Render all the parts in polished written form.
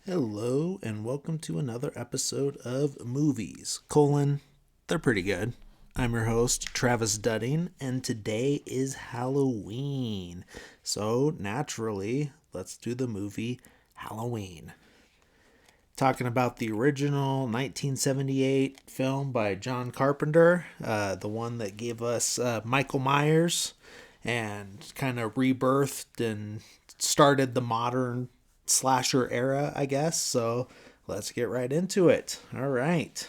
Hello and welcome to another episode of Movies, they're pretty good. I'm your host, Travis Dudding, and today is Halloween. So, naturally, let's do the movie Halloween. Talking about the original 1978 film by John Carpenter, the one that gave us Michael Myers and kind of rebirthed and started the modern slasher era, I guess. So let's get right into it. All right.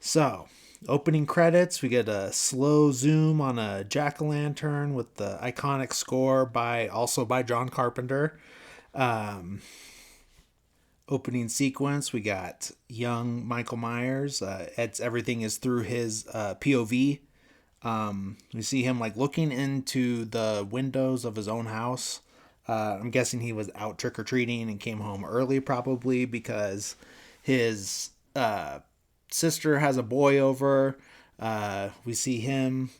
So, opening credits, we get a slow zoom on a jack-o'-lantern with the iconic score by John Carpenter. Opening sequence, we got young Michael Myers. Everything is through his POV. We see him like looking into the windows of his own house. I'm guessing he was out trick or treating and came home early, probably because his sister has a boy over. We see him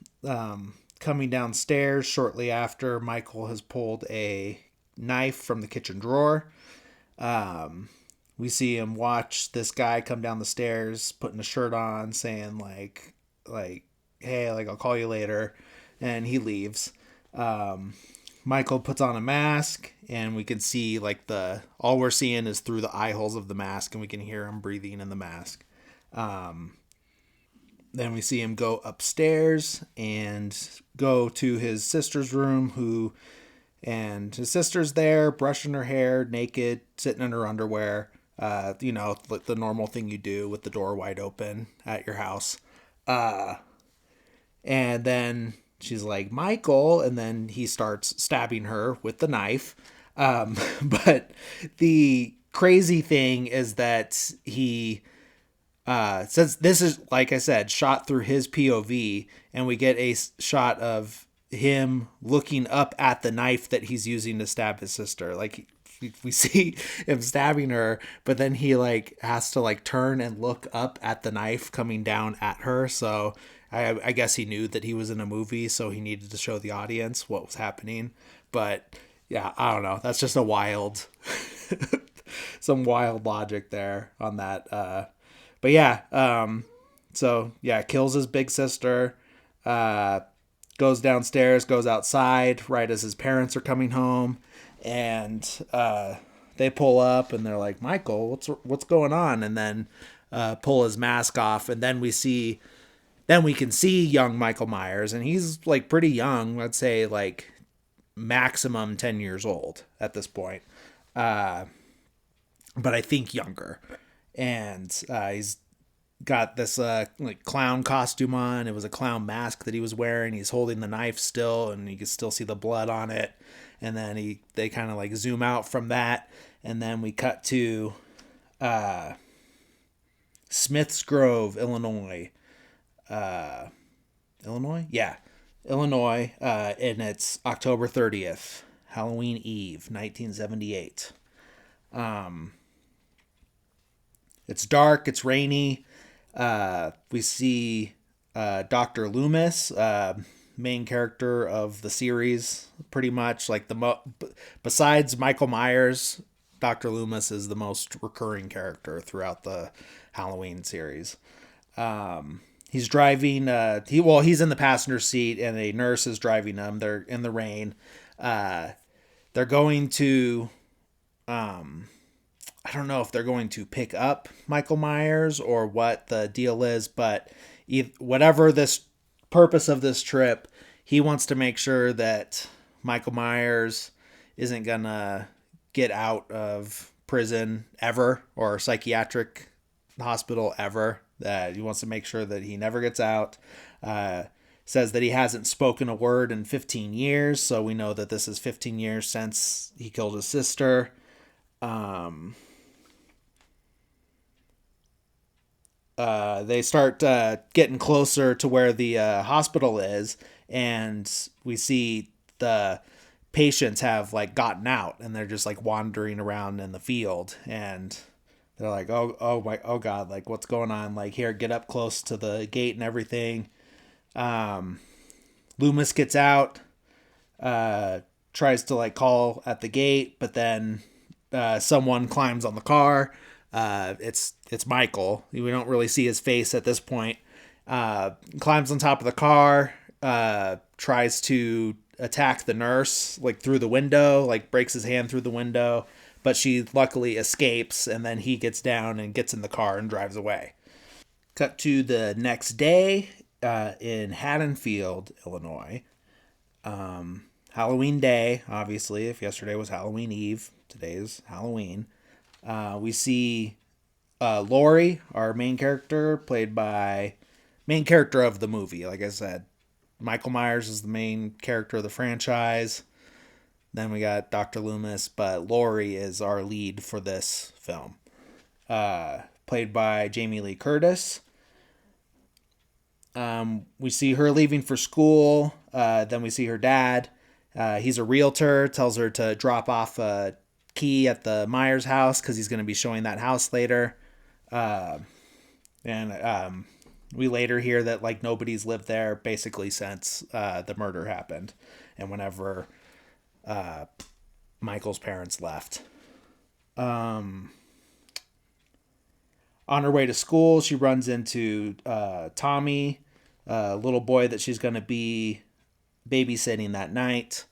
coming downstairs shortly after Michael has pulled a knife from the kitchen drawer. We see him watch this guy come down the stairs, putting a shirt on, saying like, hey, like I'll call you later, and he leaves. Michael puts on a mask, and we can see like the all we're seeing is through the eye holes of the mask, and we can hear him breathing in the mask. Then we see him go upstairs and go to his sister's room, and his sister's there brushing her hair, naked, sitting in her underwear. The normal thing you do with the door wide open at your house. And then she's like, Michael, and then he starts stabbing her with the knife. But the crazy thing is that he, since this is, like I said, shot through his POV, and we get a shot of him looking up at the knife that he's using to stab his sister. Like, we see him stabbing her, but then he like has to like turn and look up at the knife coming down at her. So I guess he knew that he was in a movie, so he needed to show the audience what was happening. But yeah, I don't know. That's just a wild, some wild logic there on that. But yeah, so yeah, kills his big sister. Goes downstairs, goes outside right as his parents are coming home, and they pull up and they're like, Michael, what's going on? And then pull his mask off, and then we can see young Michael Myers, and he's like pretty young. Let's say like maximum 10 years old at this point, but I think younger. And he's got this like clown costume on. It was a clown mask that he was wearing. He's holding the knife still, and you can still see the blood on it. And then they kind of like zoom out from that, and then we cut to Smiths Grove, Illinois. Illinois, yeah, Illinois, and it's October 30th, Halloween Eve, 1978. It's dark. It's rainy. We see Dr. Loomis, main character of the series, pretty much like besides Michael Myers, Dr. Loomis is the most recurring character throughout the Halloween series. He's driving. He's in the passenger seat, and a nurse is driving them. They're in the rain. They're going to. I don't know if they're going to pick up Michael Myers or what the deal is, but whatever this purpose of this trip, he wants to make sure that Michael Myers isn't gonna get out of prison ever or psychiatric hospital ever. That he wants to make sure that he never gets out. Says that he hasn't spoken a word in 15 years, so we know that this is 15 years since he killed his sister. They start getting closer to where the hospital is, and we see the patients have like gotten out, and they're just like wandering around in the field, and they're like, oh god, like what's going on? Like, here, get up close to the gate and everything. Loomis gets out, tries to like call at the gate, but then someone climbs on the car. It's Michael. We don't really see his face at this point. Climbs on top of the car. Tries to attack the nurse like through the window. Like breaks his hand through the window, but she luckily escapes. And then he gets down and gets in the car and drives away. Cut to the next day in Haddonfield, Illinois. Halloween Day, obviously. If yesterday was Halloween Eve, today is Halloween. We see Lori, our main character, played by main character of the movie. Like I said, Michael Myers is the main character of the franchise. Then we got Dr. Loomis, but Lori is our lead for this film. Played by Jamie Lee Curtis. We see her leaving for school. Then we see her dad. He's a realtor, tells her to drop off a key at the Myers house because he's going to be showing that house later. And we later hear that like nobody's lived there basically since the murder happened and whenever Michael's parents left. On her way to school, she runs into Tommy, a little boy that she's going to be babysitting that night.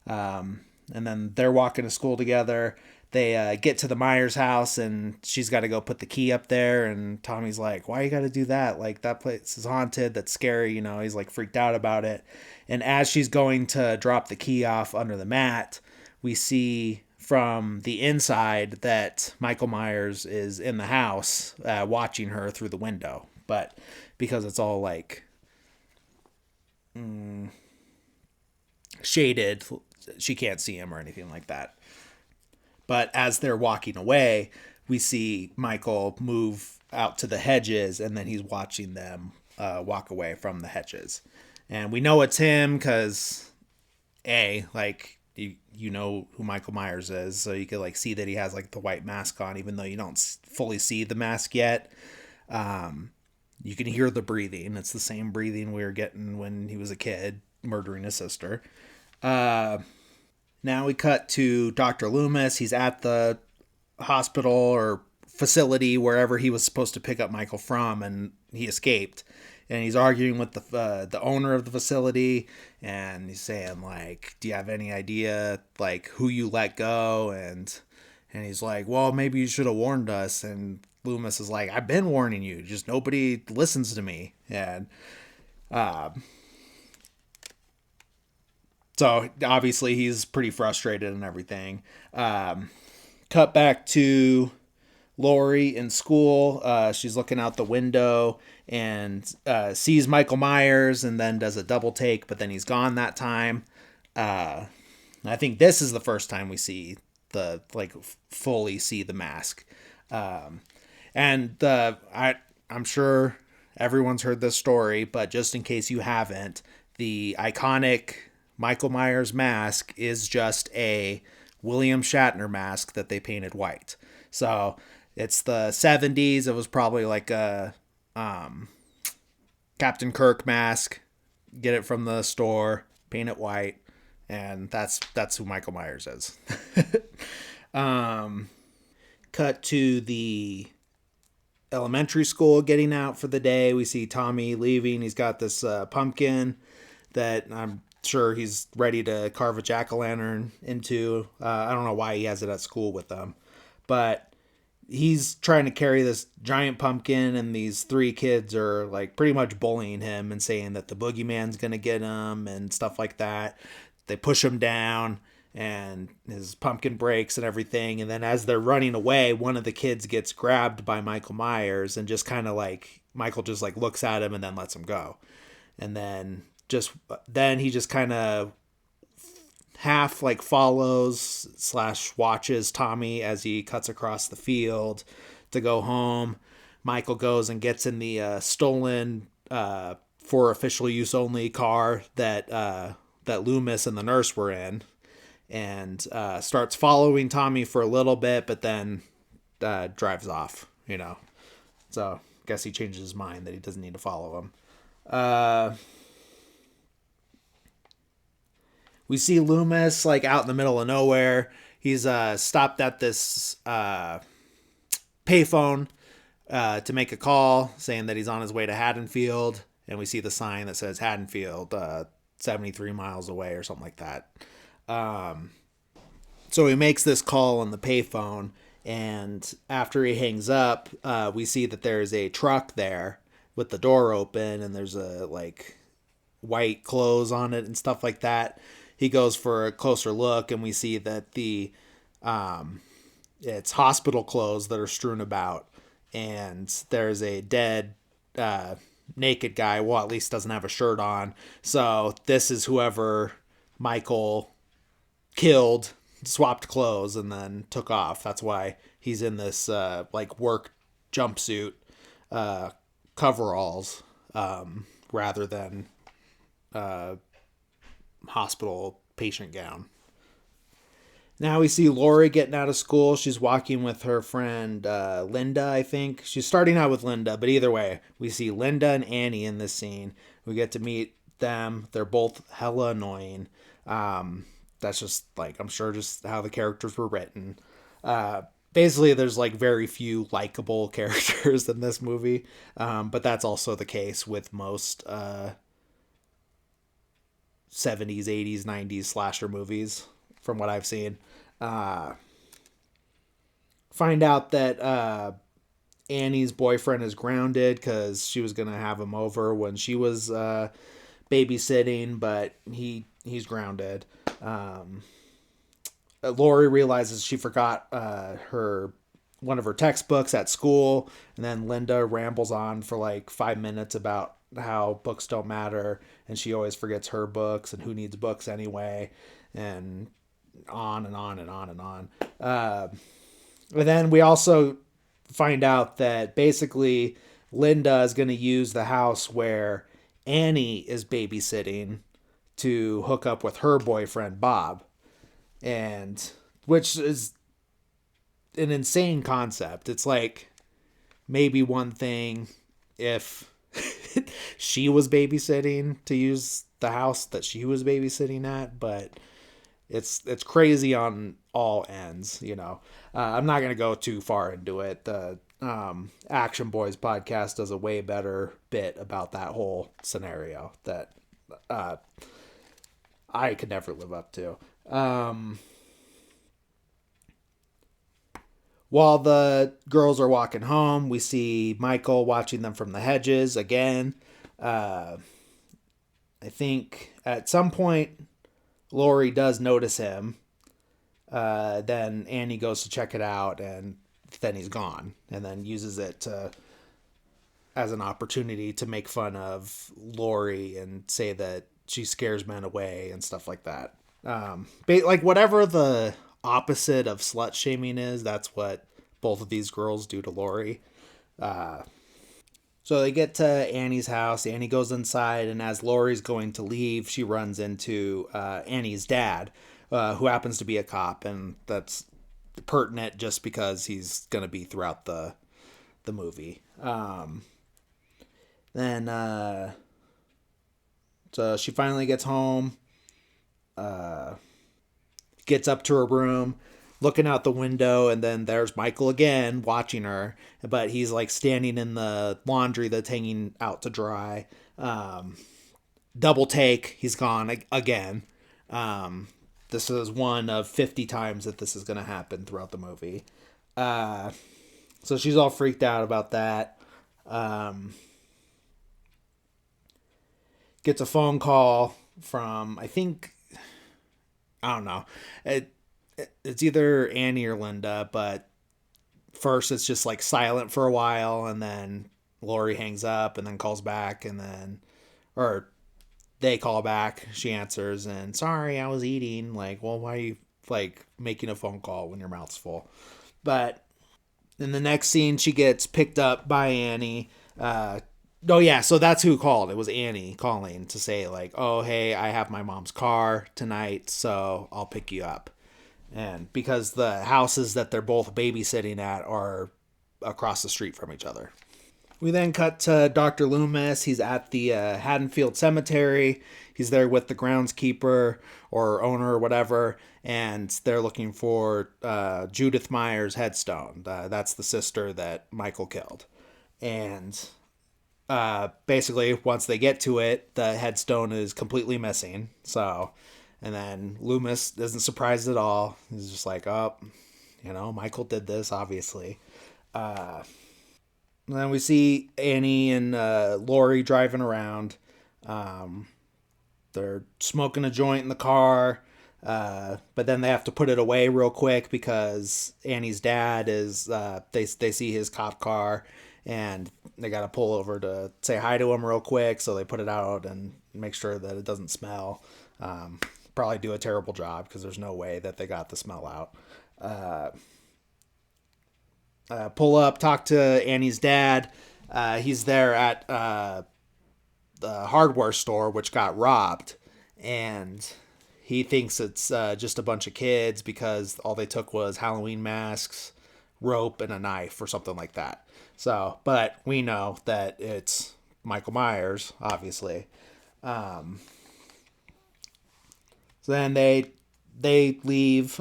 And then they're walking to school together. They get to the Myers house, and she's got to go put the key up there. And Tommy's like, why you got to do that? Like, that place is haunted. That's scary. You know, he's like freaked out about it. And as she's going to drop the key off under the mat, we see from the inside that Michael Myers is in the house watching her through the window. But because it's all like shaded, she can't see him or anything like that. But as they're walking away, we see Michael move out to the hedges, and then he's watching them walk away from the hedges. And we know it's him because, like, you know who Michael Myers is, so you could, like, see that he has, like, the white mask on, even though you don't fully see the mask yet. You can hear the breathing. It's the same breathing we were getting when he was a kid, murdering his sister. Now we cut to Dr. Loomis. He's at the hospital or facility, wherever he was supposed to pick up Michael from, and he escaped. And he's arguing with the owner of the facility, and he's saying, like, do you have any idea, like, who you let go? And he's like, well, maybe you should have warned us. And Loomis is like, I've been warning you, just nobody listens to me. And so obviously he's pretty frustrated and everything. Cut back to Lori in school. She's looking out the window and sees Michael Myers, and then does a double take, but then he's gone that time. I think this is the first time we see fully see the mask. I'm sure everyone's heard this story, but just in case you haven't, the iconic Michael Myers mask is just a William Shatner mask that they painted white. So it's the 70s. It was probably like a Captain Kirk mask. Get it from the store, paint it white, and that's who Michael Myers is. Cut to the elementary school getting out for the day. We see Tommy leaving. He's got this pumpkin that I'm sure he's ready to carve a jack-o'-lantern into. I don't know why he has it at school with them, but he's trying to carry this giant pumpkin, and these three kids are like pretty much bullying him and saying that the boogeyman's gonna get him and stuff like that. They push him down, and his pumpkin breaks and everything. And then as they're running away, one of the kids gets grabbed by Michael Myers, and just kind of like Michael just like looks at him and then lets him go. And then he just kind of half like follows / watches Tommy as he cuts across the field to go home. Michael goes and gets in the stolen for official use only car that Loomis and the nurse were in, and starts following Tommy for a little bit, but then drives off, you know. So I guess he changes his mind that he doesn't need to follow him. We see Loomis like out in the middle of nowhere. He's stopped at this payphone to make a call saying that he's on his way to Haddonfield. And we see the sign that says Haddonfield, 73 miles away or something like that. So he makes this call on the payphone. And after he hangs up, we see that there's a truck there with the door open and there's a like white clothes on it and stuff like that. He goes for a closer look and we see that the it's hospital clothes that are strewn about, and there's a dead naked guy. Well, at least doesn't have a shirt on. So this is whoever Michael killed, swapped clothes, and then took off. That's why he's in this like work jumpsuit, coveralls, rather than hospital patient gown. Now we see Lori getting out of school. She's walking with her friend Linda, I think. She's starting out with Linda, but either way, we see Linda and Annie in this scene. We get to meet them. They're both hella annoying. That's just like, I'm sure just how the characters were written. Basically, there's like very few likable characters in this movie, but that's also the case with most 70s, 80s, 90s slasher movies, from what I've seen. Find out that Annie's boyfriend is grounded because she was gonna have him over when she was babysitting, but he's grounded. Lori realizes she forgot her one of her textbooks at school, and then Linda rambles on for like 5 minutes about how books don't matter, and she always forgets her books, and who needs books anyway, and on and on and on and on. And then we also find out that basically Linda is going to use the house where Annie is babysitting to hook up with her boyfriend Bob, and which is an insane concept. It's like maybe one thing if she was babysitting to use the house that she was babysitting at, but it's crazy on all ends, you know. I'm not gonna go too far into it. The Action Boys podcast does a way better bit about that whole scenario that I could never live up to. While the girls are walking home, we see Michael watching them from the hedges again. I think at some point Lori does notice him. Then Annie goes to check it out, and then he's gone, and then uses it as an opportunity to make fun of Lori and say that she scares men away and stuff like that. Like whatever the opposite of slut shaming is, that's what both of these girls do to Lori. So they get to Annie's house. Annie goes inside, and as Lori's going to leave, she runs into Annie's dad, who happens to be a cop, and that's pertinent just because he's going to be throughout the movie. Then so she finally gets home, gets up to her room, looking out the window, and then there's Michael again watching her, but he's like standing in the laundry that's hanging out to dry. Double take, he's gone again. This is one of 50 times that this is going to happen throughout the movie. So she's all freaked out about that. Gets a phone call from, I think, I don't know. It's either Annie or Linda, but first it's just like silent for a while, and then Lori hangs up and then calls back, and then, or they call back, she answers, and sorry, I was eating. Like, well, why are you like making a phone call when your mouth's full? But in the next scene, she gets picked up by Annie. Oh yeah, so that's who called. It was Annie calling to say like, oh hey, I have my mom's car tonight, so I'll pick you up. And because the houses that they're both babysitting at are across the street from each other. We then cut to Dr. Loomis. He's at the Haddonfield Cemetery. He's there with the groundskeeper or owner or whatever, and they're looking for Judith Myers' headstone. That's the sister that Michael killed. And basically, once they get to it, the headstone is completely missing. So, and then Loomis isn't surprised at all. He's just like, oh, Michael did this, obviously. And then we see Annie and Lori driving around. Um, they're smoking a joint in the car, but then they have to put it away real quick because Annie's dad is. They see his cop car, and they got to pull over to say hi to him real quick. So they put it out and make sure that it doesn't smell. Probably do a terrible job because there's no way that they got the smell out. Pull up, talk to Annie's dad. He's there at the hardware store, which got robbed, and he thinks it's just a bunch of kids because all they took was Halloween masks, rope, and a knife or something like that. So, but we know that it's Michael Myers, obviously. So then they leave.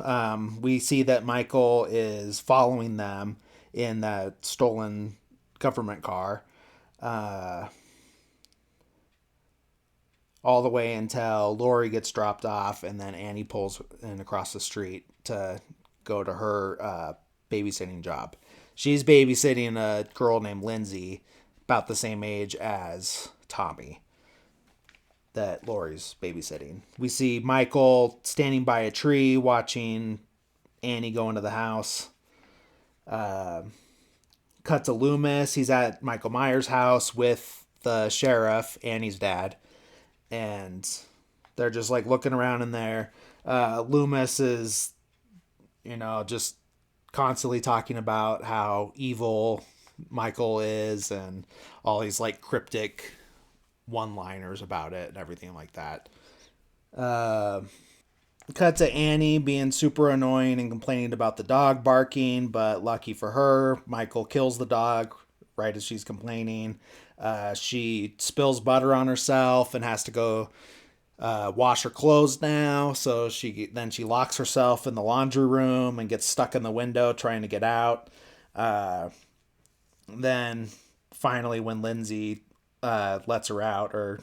We see that Michael is following them in that stolen government car, all the way until Lori gets dropped off, and then Annie pulls in across the street to go to her babysitting job. She's babysitting a girl named Lindsay, about the same age as Tommy, that Lori's babysitting. We see Michael standing by a tree watching Annie go into the house. Cut to Loomis. He's at Michael Myers' house with the sheriff, Annie's dad, and they're just like looking around in there. Loomis is, just constantly talking about how evil Michael is and all these like cryptic one-liners about it and everything like that. Cut to Annie being super annoying and complaining about the dog barking, but lucky for her, Michael kills the dog right as she's complaining. She spills butter on herself and has to go wash her clothes now. So she locks herself in the laundry room and gets stuck in the window trying to get out. Then finally, when Lindsay lets her out or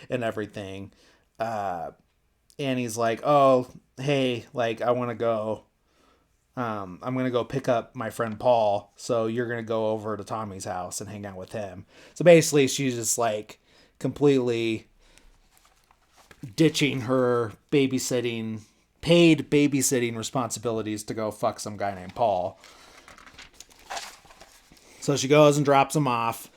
and everything, Annie's like, "Oh, hey, like I want to go. I'm gonna go pick up my friend Paul. So you're gonna go over to Tommy's house and hang out with him." So basically, she's just like completely ditching her paid babysitting responsibilities to go fuck some guy named Paul. So she goes and drops him off.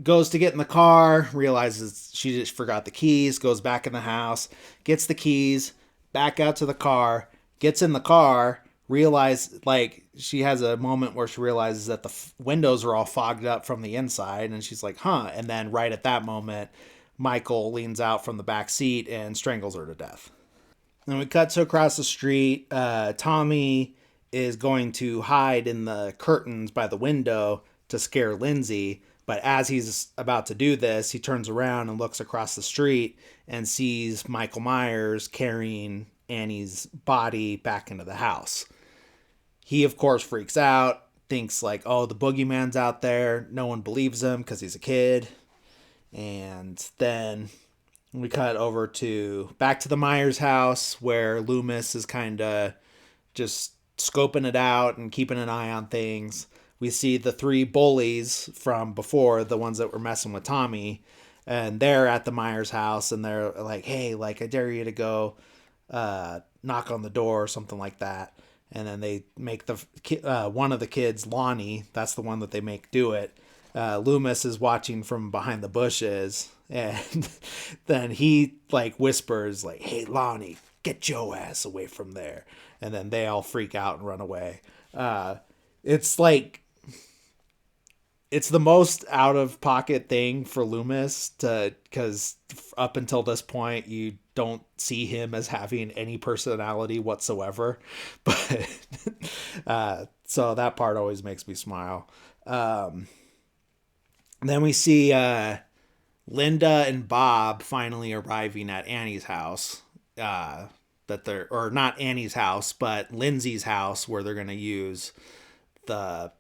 Goes to get in the car, realizes she just forgot the keys, goes back in the house, gets the keys, back out to the car, gets in the car, she has a moment where she realizes that the windows are all fogged up from the inside, and she's like, huh. And then right at that moment, Michael leans out from the back seat and strangles her to death. Then we cut to across the street. Tommy is going to hide in the curtains by the window to scare Lindsay. But as he's about to do this, he turns around and looks across the street and sees Michael Myers carrying Annie's body back into the house. He, of course, freaks out, thinks like, oh, the boogeyman's out there. No one believes him because he's a kid. And then we cut over back to the Myers house where Loomis is kind of just scoping it out and keeping an eye on things. We see the three bullies from before, the ones that were messing with Tommy, and they're at the Myers house, and they're like, hey, like, I dare you to go knock on the door or something like that. And then they make one of the kids, Lonnie, that's the one that they make do it. Loomis is watching from behind the bushes, and then he like whispers like, hey, Lonnie, get your ass away from there. And then they all freak out and run away. It's like, it's the most out of pocket thing for Loomis because up until this point you don't see him as having any personality whatsoever, but so that part always makes me smile. Then we see Linda and Bob finally arriving at Annie's house. That they're, or not Annie's house, but Lindsay's house, where they're going to use the,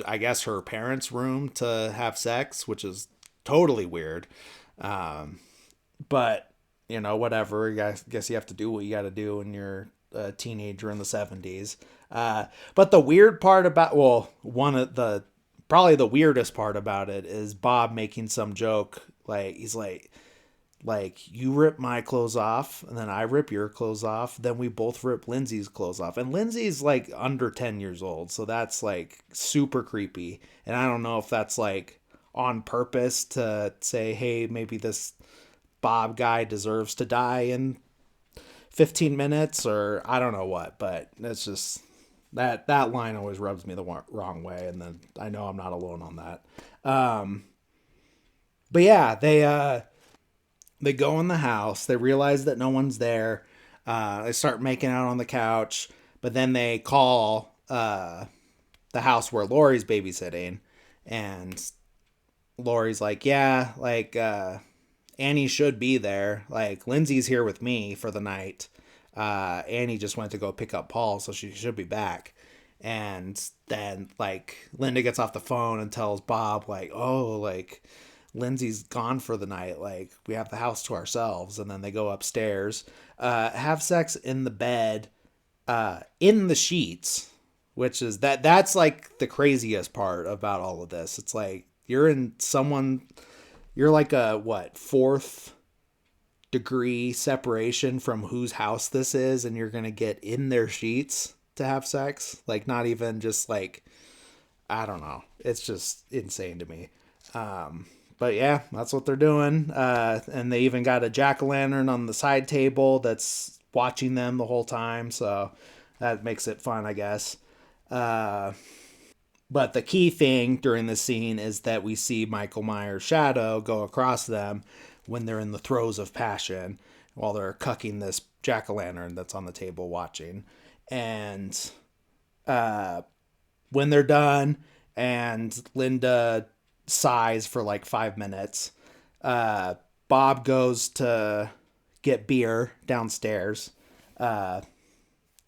I guess, her parents' room to have sex, which is totally weird. But whatever. I guess you have to do what you got to do when you're a teenager in the 70s. But the weird part about, well, one of the, probably the weirdest part about it is Bob making some joke. Like, he's like, you rip my clothes off and then I rip your clothes off. Then we both rip Lindsay's clothes off. And Lindsay's like under 10 years old. So that's like super creepy. And I don't know if that's like on purpose to say, hey, maybe this Bob guy deserves to die in 15 minutes, or I don't know what, but it's just that line always rubs me the wrong way. And then I know I'm not alone on that. But yeah, they go in the house. They realize that no one's there. They start making out on the couch, but then they call the house where Lori's babysitting, and Lori's like, yeah, like Annie should be there. Like, Lindsay's here with me for the night. Annie just went to go pick up Paul, so she should be back. And then, like, Linda gets off the phone and tells Bob, like, oh, like, Lindsay's gone for the night. Like, we have the house to ourselves. And then they go upstairs, have sex in the bed, in the sheets, which is that's like the craziest part about all of this. It's like, you're like a, what, fourth degree separation from whose house this is, and you're going to get in their sheets to have sex. Like, not even just like, I don't know. It's just insane to me. But yeah, that's what they're doing. And they even got a jack-o'-lantern on the side table that's watching them the whole time. So that makes it fun, I guess. But the key thing during the scene is that we see Michael Myers' shadow go across them when they're in the throes of passion while they're cucking this jack-o'-lantern that's on the table watching. And when they're done and Linda sighs for like 5 minutes, Bob goes to get beer downstairs.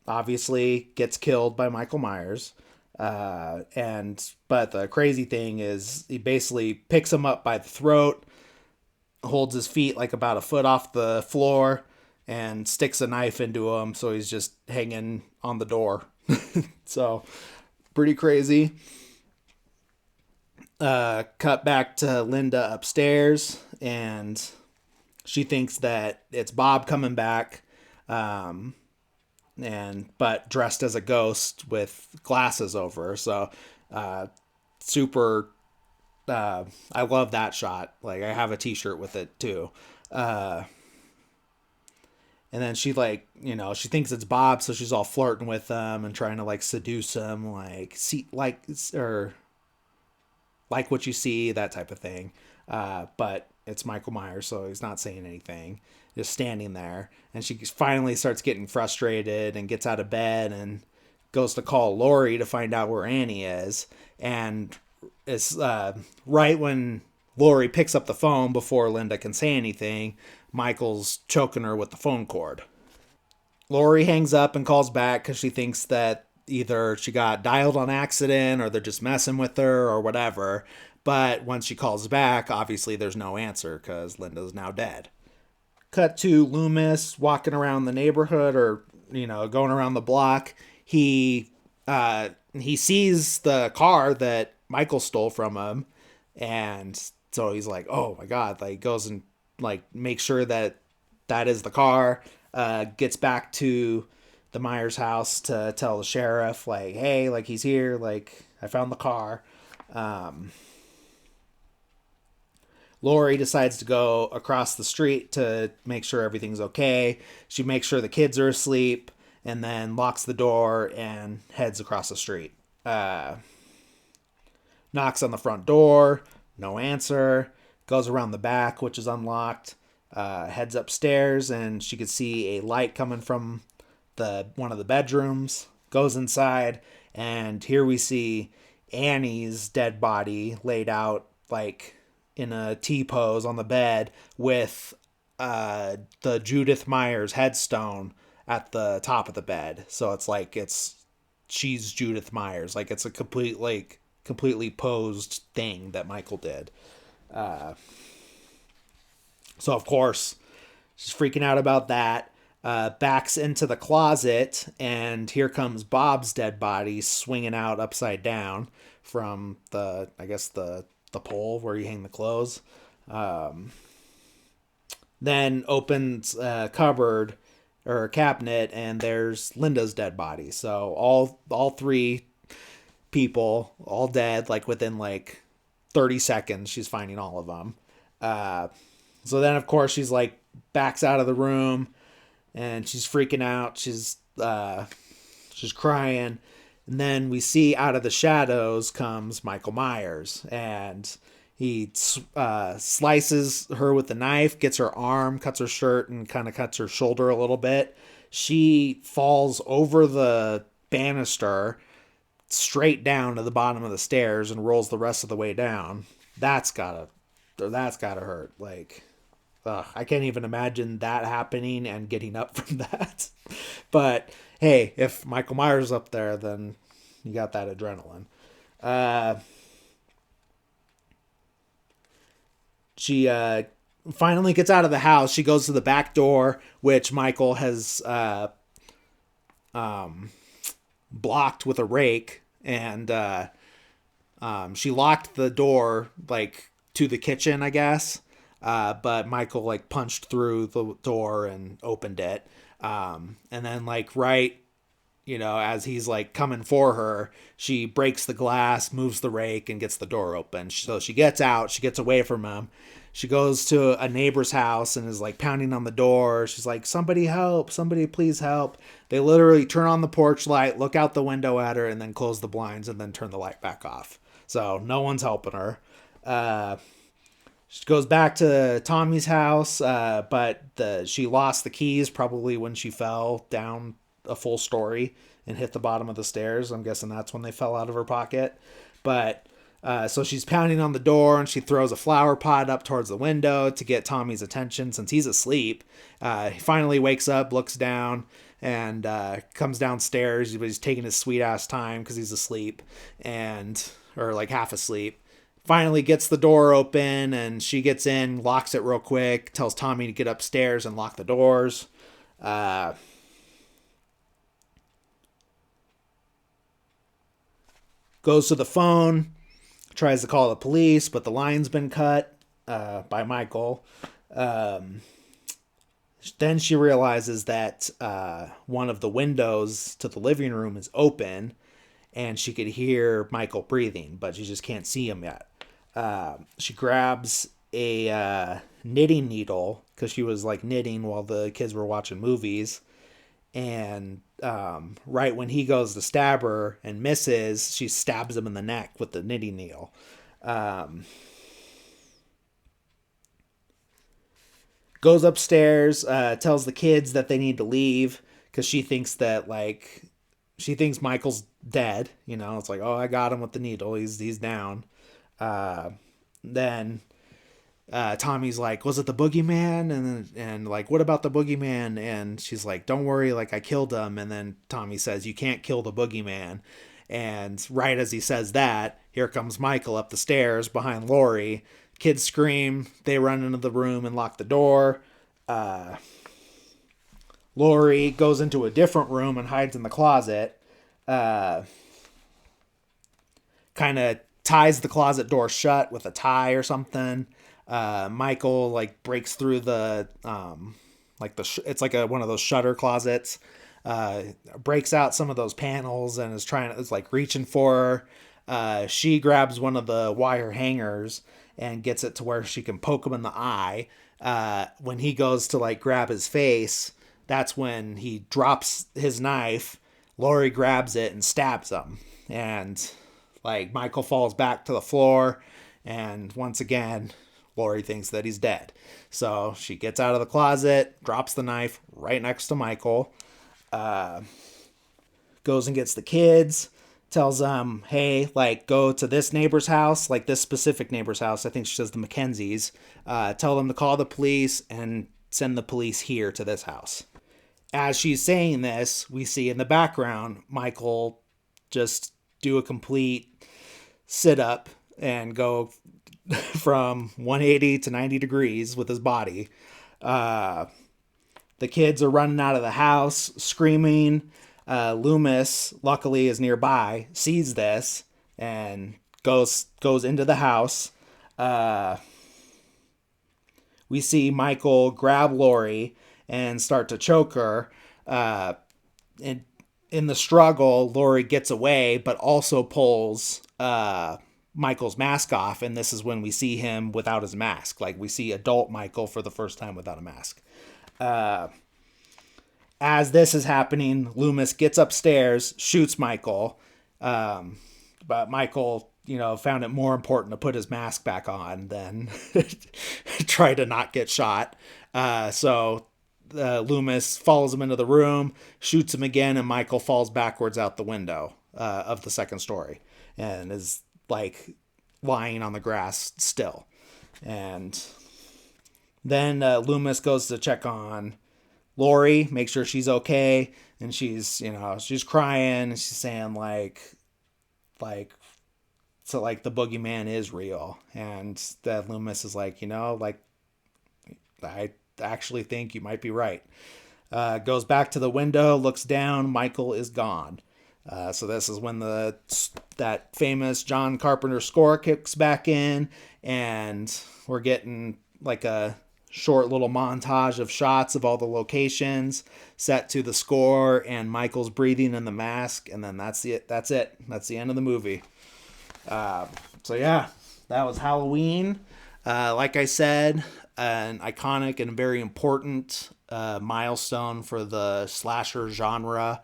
Obviously gets killed by Michael Myers. But the crazy thing is he basically picks him up by the throat, holds his feet like about a foot off the floor, and sticks a knife into him, so he's just hanging on the door. So pretty crazy. Cut back to Linda upstairs, and she thinks that it's Bob coming back, but dressed as a ghost with glasses over. So super. I love that shot. Like, I have a T-shirt with it too. And then she, like, she thinks it's Bob, so she's all flirting with him and trying to like seduce him, like, see, like, or like what you see, that type of thing. But it's Michael Myers, so he's not saying anything, just standing there. And she finally starts getting frustrated and gets out of bed and goes to call Lori to find out where Annie is. And it's right when Lori picks up the phone before Linda can say anything, Michael's choking her with the phone cord. Lori hangs up and calls back because she thinks that either she got dialed on accident or they're just messing with her or whatever. But once she calls back, obviously there's no answer because Linda's now dead. Cut to Loomis walking around the neighborhood, or going around the block. He sees the car that Michael stole from him, and so he's like, oh my god, like, goes and like makes sure that is the car. Gets back to the Myers house to tell the sheriff, like, hey, like, he's here, like, I found the car. Lori decides to go across the street to make sure everything's okay. She makes sure the kids are asleep, and then locks the door and heads across the street. Knocks on the front door, no answer. Goes around the back, which is unlocked. Heads upstairs, and she could see a light coming from one of the bedrooms. Goes inside, and here we see Annie's dead body laid out like in a T pose on the bed with the Judith Myers headstone at the top of the bed. So it's like she's Judith Myers. Like it's a completely posed thing that Michael did. So of course she's freaking out about that. Backs into the closet, and here comes Bob's dead body swinging out upside down from the pole where you hang the clothes. Then opens a cupboard or a cabinet, and there's Linda's dead body. So all three people all dead, like within like 30 seconds. She's finding all of them. So then of course she's like backs out of the room, and she's freaking out. She's crying. And then we see out of the shadows comes Michael Myers, and he slices her with the knife, gets her arm, cuts her shirt, and kind of cuts her shoulder a little bit. She falls over the banister straight down to the bottom of the stairs and rolls the rest of the way down. That's gotta hurt. Like, I can't even imagine that happening and getting up from that. But hey, if Michael Myers is up there, then you got that adrenaline. She finally gets out of the house. She goes to the back door, which Michael has blocked with a rake, and she locked the door like to the kitchen, I guess. But Michael like punched through the door and opened it. And then like as he's like coming for her, she breaks the glass, moves the rake, and gets the door open. So she gets out, she gets away from him. She goes to a neighbor's house and is like pounding on the door. She's like, somebody help, somebody please help. They literally turn on the porch light, look out the window at her, and then close the blinds and then turn the light back off. So no one's helping her. She goes back to Tommy's house, but she lost the keys probably when she fell down a full story and hit the bottom of the stairs. I'm guessing that's when they fell out of her pocket. But so she's pounding on the door, and she throws a flower pot up towards the window to get Tommy's attention since he's asleep. He finally wakes up, looks down, and comes downstairs. But he's taking his sweet ass time because he's asleep or like half asleep. Finally gets the door open, and she gets in, locks it real quick, tells Tommy to get upstairs and lock the doors. Goes to the phone, tries to call the police, but the line's been cut by Michael. Then she realizes that one of the windows to the living room is open, and she could hear Michael breathing, but she just can't see him yet. She grabs a knitting needle because she was like knitting while the kids were watching movies. And right when he goes to stab her and misses, she stabs him in the neck with the knitting needle. Goes upstairs, tells the kids that they need to leave because she thinks Michael's dead. It's like, oh, I got him with the needle. He's down. Then Tommy's like, was it the boogeyman? And like, what about the boogeyman? And she's like, don't worry, like I killed him. And then Tommy says, you can't kill the boogeyman. And right as he says that, here comes Michael up the stairs behind Lori. Kids scream. They run into the room and lock the door. Lori goes into a different room and hides in the closet. Kind of ties the closet door shut with a tie or something. Michael like breaks through the it's like one of those shutter closets. Breaks out some of those panels and is like reaching for her. She grabs one of the wire hangers and gets it to where she can poke him in the eye. When he goes to like grab his face, that's when he drops his knife. Lori grabs it and stabs him, and like Michael falls back to the floor, and once again Lori thinks that he's dead. So she gets out of the closet, drops the knife right next to Michael, goes and gets the kids, tells them, hey, like, go to this neighbor's house, like this specific neighbor's house. I think she says the Mackenzies. Tell them to call the police and send the police here to this house. As she's saying this, we see in the background Michael just do a complete sit up and go from 180 to 90 degrees with his body. The kids are running out of the house, screaming. Loomis, luckily, is nearby, sees this, and goes into the house. We see Michael grab Lori and start to choke her. And in the struggle, Lori gets away, but also pulls Michael's mask off, and this is when we see him without his mask. Like, we see adult Michael for the first time without a mask. As this is happening, Loomis gets upstairs, shoots Michael, but Michael, found it more important to put his mask back on than try to not get shot. So Loomis follows him into the room, shoots him again, and Michael falls backwards out the window of the second story and is like lying on the grass still. And then Loomis goes to check on Lori, make sure she's okay, and she's crying, and she's saying so like the boogeyman is real, and that Loomis is like, I actually think you might be right. Goes back to the window, looks down, Michael is gone. So this is when that famous John Carpenter score kicks back in, and we're getting like a short little montage of shots of all the locations set to the score, and Michael's breathing in the mask, and then that's it. That's the end of the movie. So yeah, that was Halloween. Like I said, an iconic and very important milestone for the slasher genre.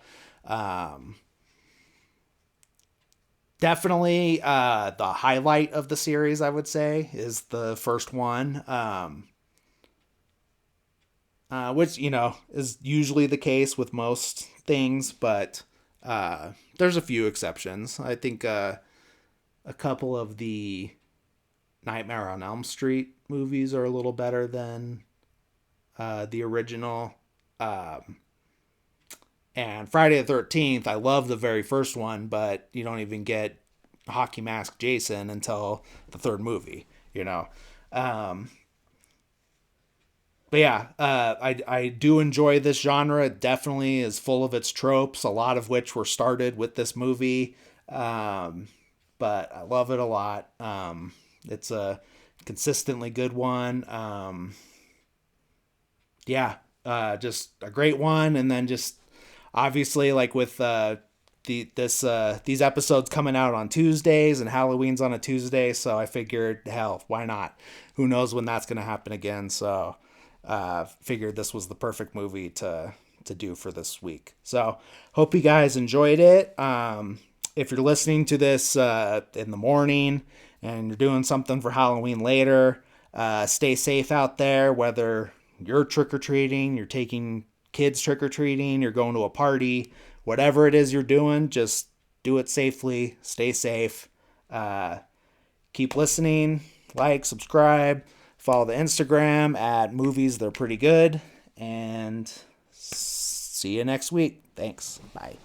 Definitely the highlight of the series, I would say, is the first one. Which, is usually the case with most things, but there's a few exceptions. I think a couple of the Nightmare on Elm Street movies are a little better than the original. And Friday the 13th, I love the very first one, but you don't even get Hockey Mask Jason until the third movie, But yeah, I do enjoy this genre. It definitely is full of its tropes, a lot of which were started with this movie. But I love it a lot. It's a consistently good one. Just a great one. And then just obviously, like with these episodes coming out on Tuesdays, and Halloween's on a Tuesday, so I figured, hell, why not? Who knows when that's going to happen again? So figured this was the perfect movie to do for this week. So hope you guys enjoyed it. If you're listening to this in the morning and you're doing something for Halloween later, stay safe out there, whether you're trick-or-treating, you're taking kids trick-or-treating, you're going to a party, whatever it is you're doing, just do it safely, stay safe. Keep listening, like, subscribe, follow the Instagram at Movies They're Pretty Good, and see you next week. Thanks. Bye.